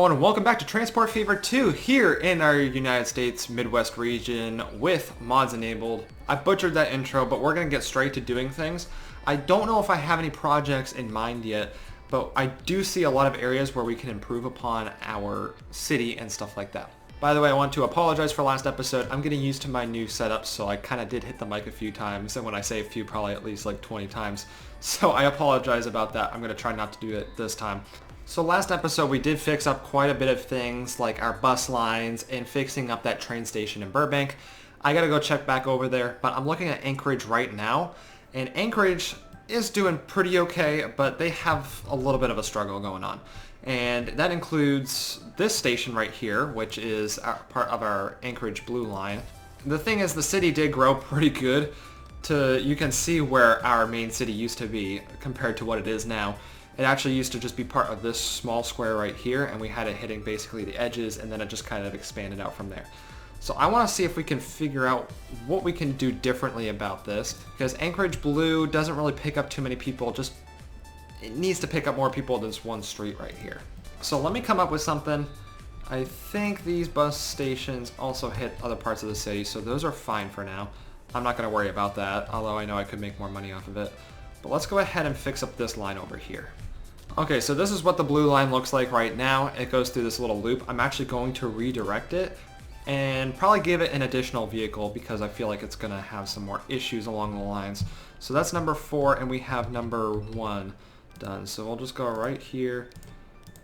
everyone, and welcome back to Transport Fever 2 here in our United States Midwest region with mods enabled. I butchered that intro, but we're going to get straight to doing things. I don't know if I have any projects in mind yet, but I do see a lot of areas where we can improve upon our city and stuff like that. By the way, I want to apologize for last episode. I'm getting used to my new setup, so I kind of did hit the mic a few times, and when I say a few, probably at least like 20 times. So I apologize about that. I'm going to try not to do it this time. So last episode we did fix up quite a bit of things like our bus lines and fixing up that train station in Burbank. I gotta go check back over there, but I'm looking at Anchorage right now, and Anchorage is doing pretty okay, but they have a little bit of a struggle going on. And that includes this station right here, which is part of our Anchorage Blue Line. The thing is, the city did grow pretty good. You can see where our main city used to be compared to what it is now. It actually used to just be part of this small square right here, and we had it hitting basically the edges, and then it just kind of expanded out from there. So I want to see if we can figure out what we can do differently about this, because Anchorage Blue doesn't really pick up too many people, it needs to pick up more people than this one street right here. So let me come up with something. I think these bus stations also hit other parts of the city, so those are fine for now. I'm not going to worry about that, although I know I could make more money off of it. But let's go ahead and fix up this line over here. Okay, so this is what the blue line looks like right now. It goes through this little loop. I'm actually going to redirect it and probably give it an additional vehicle because I feel like it's going to have some more issues along the lines. So that's number 4, and we have number 1 done. So we'll just go right here.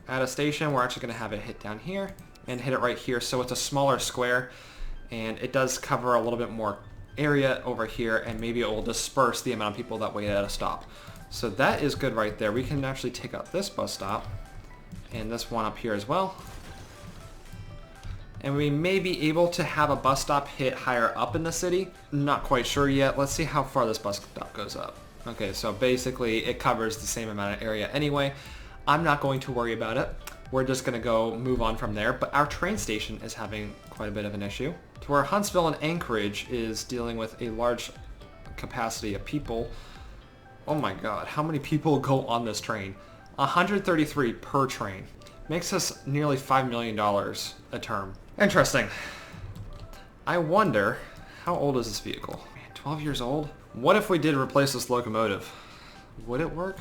At a station, we're actually going to have it hit down here and hit it right here. So it's a smaller square, and it does cover a little bit more area over here, and maybe it will disperse the amount of people that wait at a stop. So that is good right there. We can actually take out this bus stop and this one up here as well. And we may be able to have a bus stop hit higher up in the city. Not quite sure yet. Let's see how far this bus stop goes up. Okay, so basically it covers the same amount of area anyway. I'm not going to worry about it. We're just going to go move on from there. But our train station is having quite a bit of an issue, to where Huntsville and Anchorage is dealing with a large capacity of people. Oh my god, how many people go on this train? 133 per train. Makes us nearly $5 million a term. Interesting. I wonder, how old is this vehicle? Man, 12 years old? What if we did replace this locomotive? Would it work?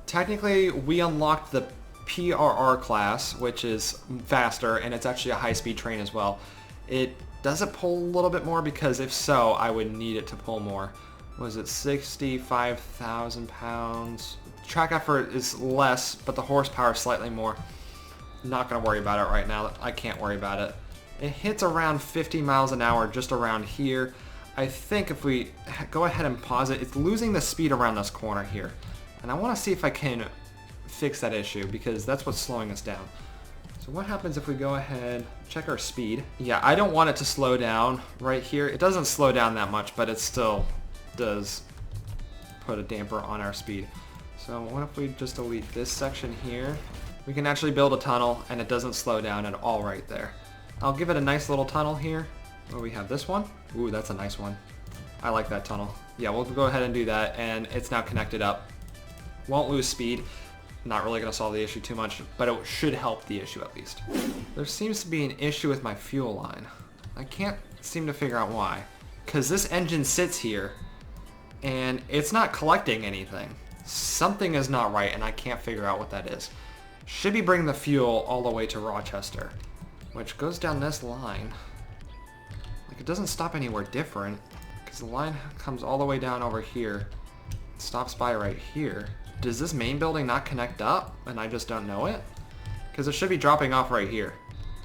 Technically, we unlocked the PRR class, which is faster, and it's actually a high-speed train as well. Does it pull a little bit more? Because if so, I would need it to pull more. Was it 65,000 pounds? Track effort is less, but the horsepower is slightly more. Not going to worry about it right now. I can't worry about it. It hits around 50 miles an hour just around here. I think if we go ahead and pause it, it's losing the speed around this corner here. And I want to see if I can fix that issue, because that's what's slowing us down. So what happens if we go ahead, check our speed? Yeah, I don't want it to slow down right here. It doesn't slow down that much, but it still does put a damper on our speed. So what if we just delete this section here? We can actually build a tunnel, and it doesn't slow down at all right there. I'll give it a nice little tunnel here where we have this one. Ooh, that's a nice one. I like that tunnel. Yeah, we'll go ahead and do that, and it's now connected up. Won't lose speed. Not really going to solve the issue too much, but it should help the issue at least. There seems to be an issue with my fuel line. I can't seem to figure out why. Because this engine sits here, and it's not collecting anything. Something is not right, and I can't figure out what that is. Should be bringing the fuel all the way to Rochester, which goes down this line. Like, it doesn't stop anywhere different, because the line comes all the way down over here. It stops by right here. Does this main building not connect up, and I just don't know it? Because it should be dropping off right here.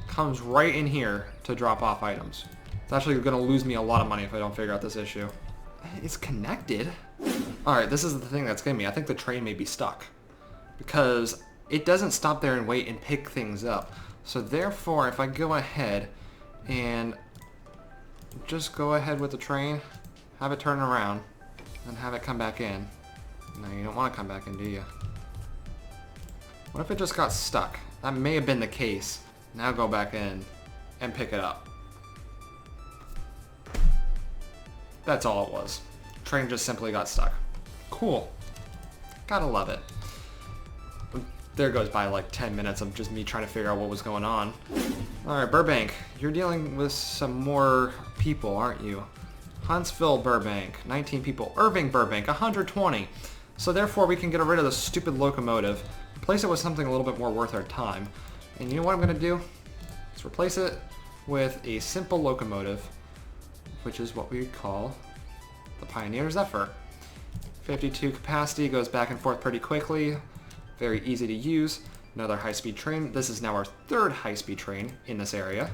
Comes right in here to drop off items. It's actually going to lose me a lot of money if I don't figure out this issue. It's connected. Alright, this is the thing that's getting me. I think the train may be stuck, because it doesn't stop there and wait and pick things up. So therefore, if I go ahead and just go ahead with the train, have it turn around, and have it come back in. No, you don't want to come back in, do you? What if it just got stuck? That may have been the case. Now go back in and pick it up. That's all it was. Train just simply got stuck. Cool. Gotta love it. There goes by like 10 minutes of just me trying to figure out what was going on. Alright, Burbank, you're dealing with some more people, aren't you? Huntsville, Burbank, 19 people. Irving, Burbank, 120. So therefore we can get rid of the stupid locomotive, replace it with something a little bit more worth our time. And you know what I'm going to do? Let's replace it with a simple locomotive, which is what we call the Pioneer Zephyr. 52 capacity, goes back and forth pretty quickly. Very easy to use. Another high-speed train. This is now our third high-speed train in this area.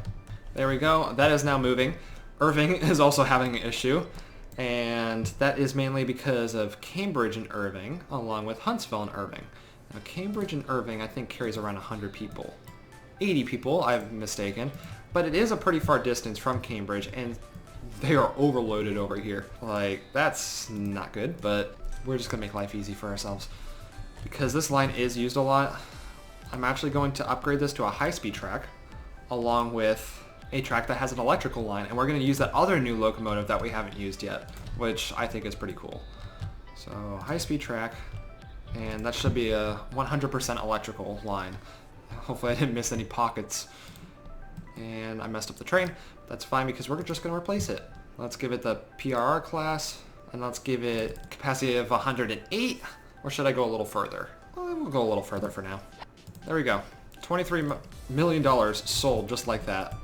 There we go. That is now moving. Irving is also having an issue, and that is mainly because of Cambridge and Irving, along with Huntsville and Irving. Now, Cambridge and Irving, I think, carries around 100 people. 80 people, I've mistaken, but it is a pretty far distance from Cambridge, and they are overloaded over here. Like, that's not good, but we're just gonna make life easy for ourselves. Because this line is used a lot, I'm actually going to upgrade this to a high-speed track, along with a track that has an electrical line, and we're going to use that other new locomotive that we haven't used yet, which I think is pretty cool. So, high-speed track, and that should be a 100% electrical line. Hopefully I didn't miss any pockets. And I messed up the train. That's fine because we're just going to replace it. Let's give it the PRR class, and let's give it capacity of 108. Or should I go a little further? Well, we'll go a little further for now. There we go. $23 million sold just like that.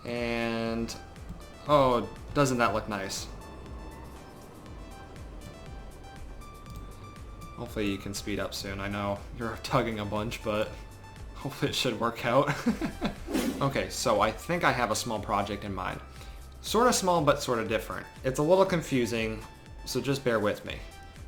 And, oh, doesn't that look nice? Hopefully you can speed up soon. I know you're tugging a bunch, but hopefully it should work out. Okay, so I think I have a small project in mind. Sort of small, but sort of different. It's a little confusing, so just bear with me.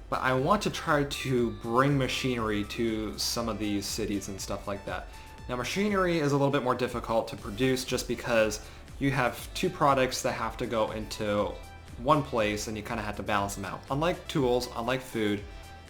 But I want to try to bring machinery to some of these cities and stuff like that. Now machinery is a little bit more difficult to produce just because you have two products that have to go into one place and you kind of have to balance them out. Unlike tools, unlike food,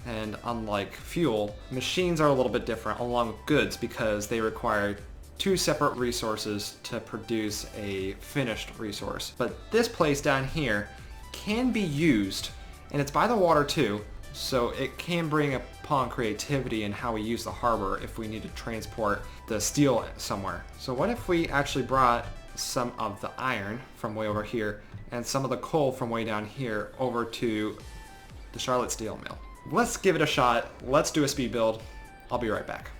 and unlike fuel, machines are a little bit different along with goods because they require two separate resources to produce a finished resource. But this place down here can be used, and it's by the water too, so it can bring upon creativity in how we use the harbor if we need to transport the steel somewhere. So what if we actually brought some of the iron from way over here and some of the coal from way down here over to the Charlotte Steel Mill? Let's give it a shot. Let's do a speed build. I'll be right back.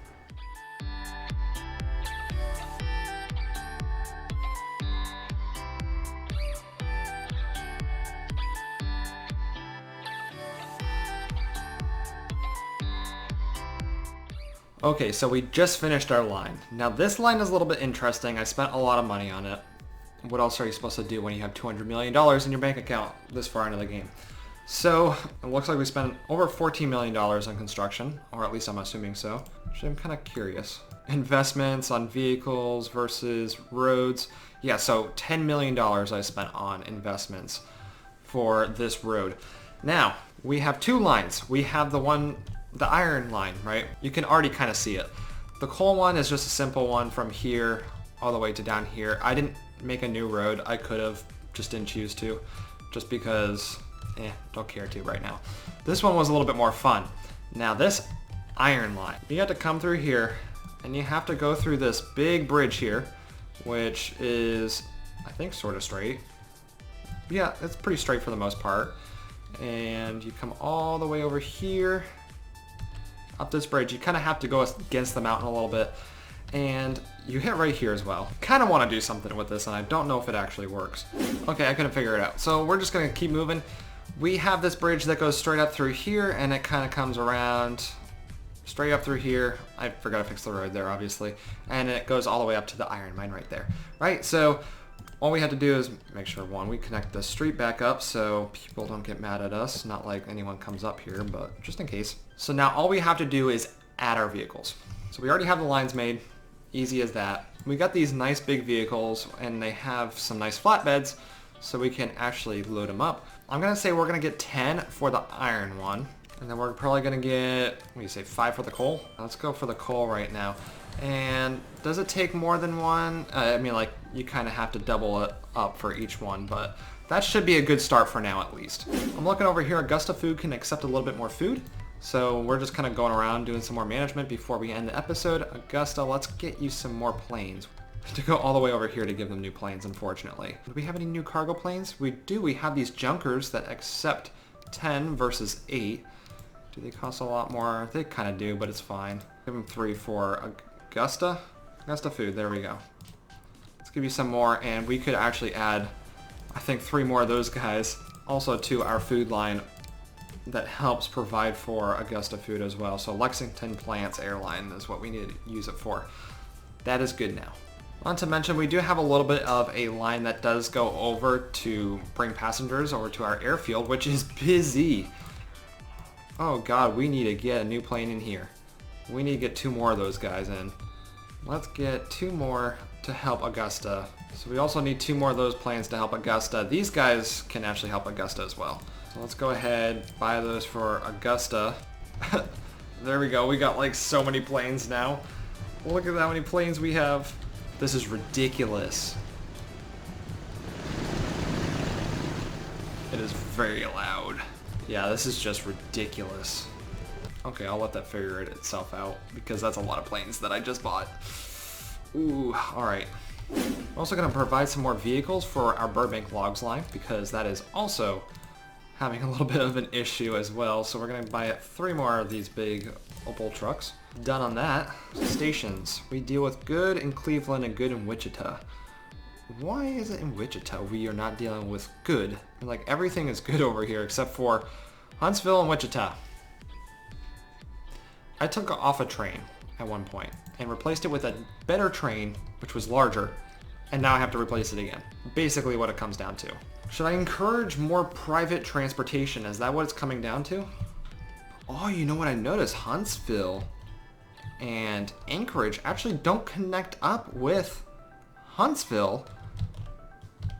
Okay, so we just finished our line. Now this line is a little bit interesting. I spent a lot of money on it. What else are you supposed to do when you have $200 million in your bank account this far into the game? So, it looks like we spent over $14 million on construction, or at least I'm assuming so. Actually, I'm kind of curious. Investments on vehicles versus roads. Yeah, so $10 million I spent on investments for this road. Now, we have two lines. We have the iron line, right? You can already kind of see it. The coal one is just a simple one from here all the way to down here. I didn't make a new road. I could have, just didn't choose to, just because, don't care to right now. This one was a little bit more fun. Now this iron line, you have to come through here and you have to go through this big bridge here, which is, I think, sort of straight. Yeah, it's pretty straight for the most part. And you come all the way over here, up this bridge. You kind of have to go against the mountain a little bit, and you hit right here as well. Kind of want to do something with this, and I don't know if it actually works. Okay, I couldn't figure it out. So we're just going to keep moving. We have this bridge that goes straight up through here, and it kind of comes around straight up through here. I forgot to fix the road there, obviously. And it goes all the way up to the iron mine right there. Right, so all we had to do is make sure, one, we connect the street back up so people don't get mad at us. Not like anyone comes up here, but just in case. So now all we have to do is add our vehicles. So we already have the lines made. Easy as that. We got these nice big vehicles, and they have some nice flatbeds, so we can actually load them up. I'm going to say we're going to get 10 for the iron one, and then we're probably going to get, what do you say, 5 for the coal? Let's go for the coal right now. And does it take more than one? I mean, like, you kind of have to double it up for each one, but that should be a good start for now at least. I'm looking over here. Augusta Food can accept a little bit more food. So we're just kind of going around doing some more management before we end the episode. Augusta, let's get you some more planes. To go all the way over here to give them new planes, unfortunately. Do we have any new cargo planes? We do. We have these junkers that accept 10 versus 8. Do they cost a lot more? They kind of do, but it's fine. Give them 3 for Augusta. Augusta food, there we go. Let's give you some more, and we could actually add, I think, 3 more of those guys also to our food line that helps provide for Augusta food as well. So Lexington Plants Airline is what we need to use it for. That is good now. Not to mention, we do have a little bit of a line that does go over to bring passengers over to our airfield, which is busy. Oh god, we need to get a new plane in here. We need to get 2 more of those guys in. Let's get 2 more to help Augusta. So we also need 2 more of those planes to help Augusta. These guys can actually help Augusta as well. So let's go ahead, buy those for Augusta. There we go, we got like so many planes now. Look at how many planes we have. This is ridiculous. It is very loud. Yeah, this is just ridiculous. Okay, I'll let that figure it itself out because that's a lot of planes that I just bought. Ooh, alright. I'm also going to provide some more vehicles for our Burbank Logs line because that is also having a little bit of an issue as well. So we're going to buy 3 more of these big Opel trucks. Done on that. Stations. We deal with good in Cleveland and good in Wichita. Why is it in Wichita we are not dealing with good? Like everything is good over here except for Huntsville and Wichita. I took off a train at one point and replaced it with a better train which was larger, and now I have to replace it again. Basically what it comes down to. Should I encourage more private transportation? Is that what it's coming down to? Oh, you know what I noticed? Huntsville and Anchorage actually don't connect up with Huntsville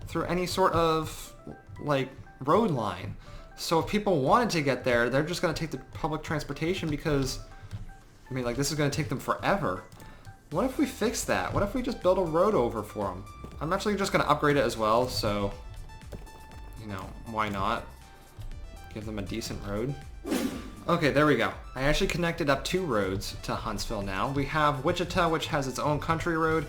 through any sort of like road line. So if people wanted to get there, they're just going to take the public transportation because, I mean, like this is going to take them forever. What if we fix that? What if we just build a road over for them? I'm actually just going to upgrade it as well, so, you know, why not? Give them a decent road. Okay, there we go. I actually connected up 2 roads to Huntsville now. We have Wichita, which has its own country road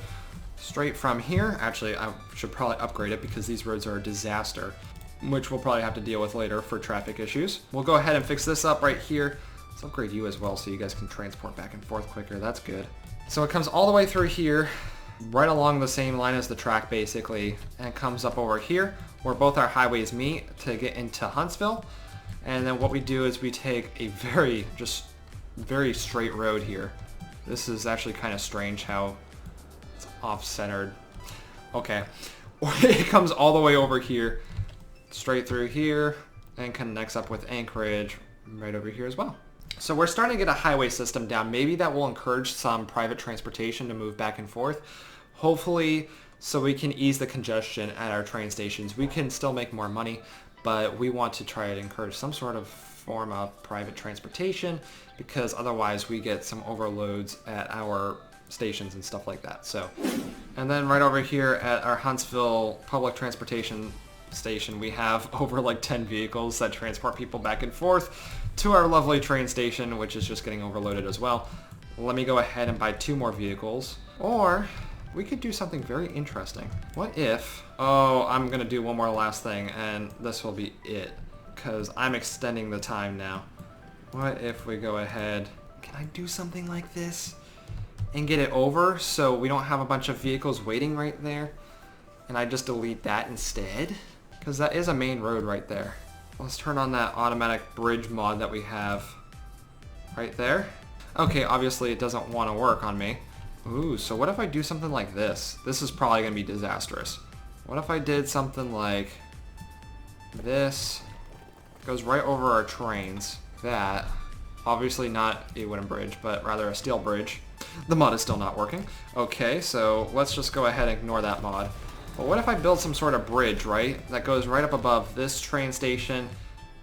straight from here. Actually, I should probably upgrade it because these roads are a disaster, which we'll probably have to deal with later for traffic issues. We'll go ahead and fix this up right here. Let's upgrade you as well so you guys can transport back and forth quicker. That's good. So it comes all the way through here, right along the same line as the track basically, and it comes up over here where both our highways meet to get into Huntsville. And then what we do is we take a very straight road here. This is actually kind of strange how it's off-centered. Okay. It comes all the way over here, straight through here, and connects up with Anchorage right over here as well. So we're starting to get a highway system down. Maybe that will encourage some private transportation to move back and forth. Hopefully, so we can ease the congestion at our train stations. We can still make more money, but we want to try to encourage some sort of form of private transportation because otherwise we get some overloads at our stations and stuff like that. So, and then right over here at our Huntsville public transportation station, we have over like 10 vehicles that transport people back and forth to our lovely train station, which is just getting overloaded as well. Let me go ahead and buy 2 more vehicles. Or we could do something very interesting. What if... Oh, I'm going to do one more last thing, and this will be it. Because I'm extending the time now. What if we go ahead... Can I do something like this? And get it over so we don't have a bunch of vehicles waiting right there? And I just delete that instead? Because that is a main road right there. Let's turn on that automatic bridge mod that we have right there. Okay, obviously it doesn't want to work on me. Ooh, so what if I do something like this? This is probably going to be disastrous. What if I did something like this? Goes right over our trains. That, obviously not a wooden bridge, but rather a steel bridge. The mod is still not working. Okay, so let's just go ahead and ignore that mod. But what if I build some sort of bridge, right? That goes right up above this train station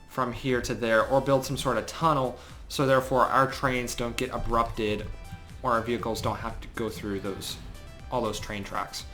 from here to there, or build some sort of tunnel so therefore our trains don't get abrupted or our vehicles don't have to go through all those train tracks.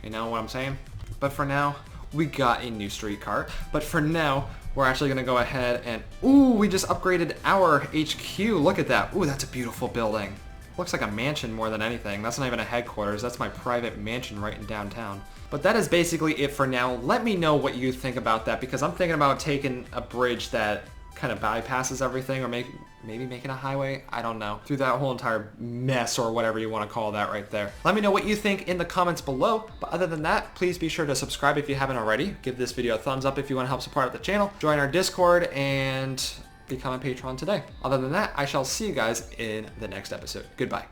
You know what I'm saying? But for now, we got a new streetcar. But for now, we're actually going to go ahead and, ooh, we just upgraded our HQ. Look at that. Ooh, that's a beautiful building. Looks like a mansion more than anything. That's not even a headquarters. That's my private mansion right in downtown. But that is basically it for now. Let me know what you think about that, because I'm thinking about taking a bridge that kind of bypasses everything, or maybe making a highway, I don't know, through that whole entire mess or whatever you want to call that right there. Let me know what you think in the comments below. But other than that, please be sure to subscribe if you haven't already. Give this video a thumbs up if you want to help support the channel. Join our Discord and become a patron today. Other than that, I shall see you guys in the next episode. Goodbye.